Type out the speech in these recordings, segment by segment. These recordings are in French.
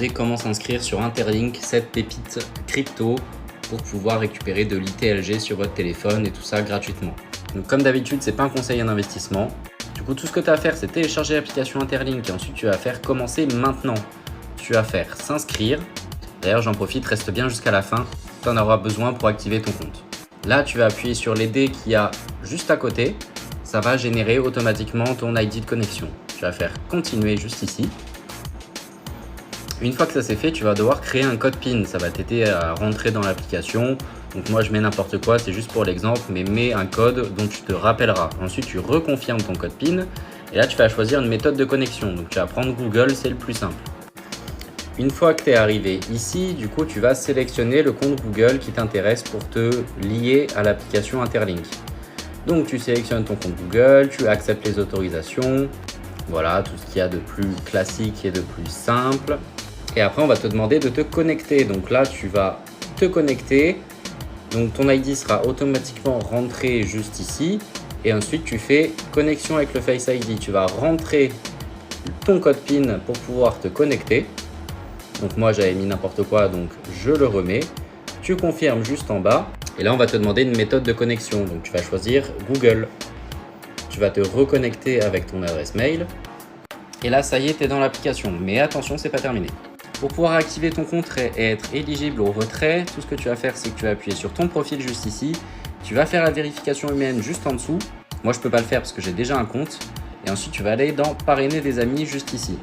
comment s'inscrire sur Interlink, cette pépite crypto, pour pouvoir récupérer de l'ITLG sur votre téléphone et tout ça gratuitement. Donc comme d'habitude, c'est pas un conseil en investissement. Du coup, tout ce que tu as à faire, c'est télécharger l'application Interlink et ensuite tu vas faire commencer maintenant. Tu vas faire s'inscrire. D'ailleurs, j'en profite, reste bien jusqu'à la fin. Tu en auras besoin pour activer ton compte. Là, tu vas appuyer sur les dés qu'il y a juste à côté. Ça va générer automatiquement ton ID de connexion. Tu vas faire continuer juste ici. Une fois que ça c'est fait, tu vas devoir créer un code PIN. Ça va t'aider à rentrer dans l'application. Donc moi, je mets n'importe quoi, c'est juste pour l'exemple, mais mets un code dont tu te rappelleras. Ensuite, tu reconfirmes ton code PIN. Et là, tu vas choisir une méthode de connexion. Donc tu vas prendre Google, c'est le plus simple. Une fois que tu es arrivé ici, du coup, tu vas sélectionner le compte Google qui t'intéresse pour te lier à l'application Interlink. Donc, tu sélectionnes ton compte Google, tu acceptes les autorisations. Voilà, tout ce qu'il y a de plus classique et de plus simple. Et après, on va te demander de te connecter. Donc là, tu vas te connecter. Donc, ton ID sera automatiquement rentré juste ici. Et ensuite, tu fais connexion avec le Face ID. Tu vas rentrer ton code PIN pour pouvoir te connecter. Donc moi j'avais mis n'importe quoi, donc je le remets. Tu confirmes juste en bas. Et là on va te demander une méthode de connexion. Donc tu vas choisir Google. Tu vas te reconnecter avec ton adresse mail. Et là ça y est, tu es dans l'application. Mais attention, c'est pas terminé. Pour pouvoir activer ton compte et être éligible au retrait, tout ce que tu vas faire, c'est que tu vas appuyer sur ton profil juste ici. Tu vas faire la vérification humaine juste en dessous. Moi je peux pas le faire parce que j'ai déjà un compte. Et ensuite tu vas aller dans parrainer des amis juste ici.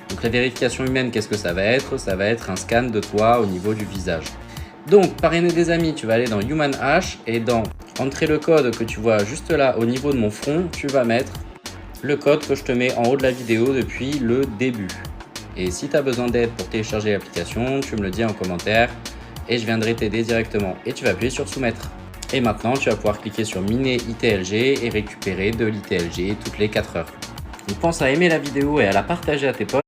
Donc la vérification humaine, qu'est-ce que ça va être? Ça va être un scan de toi au niveau du visage. Donc parrainer des amis, tu vas aller dans Human Hash et dans entrer le code que tu vois juste là au niveau de mon front, tu vas mettre le code que je te mets en haut de la vidéo depuis le début. Et si tu as besoin d'aide pour télécharger l'application, tu me le dis en commentaire et je viendrai t'aider directement. Et tu vas appuyer sur soumettre. Et maintenant, tu vas pouvoir cliquer sur miner ITLG et récupérer de l'ITLG toutes les 4 heures. Donc pense à aimer la vidéo et à la partager à tes potes.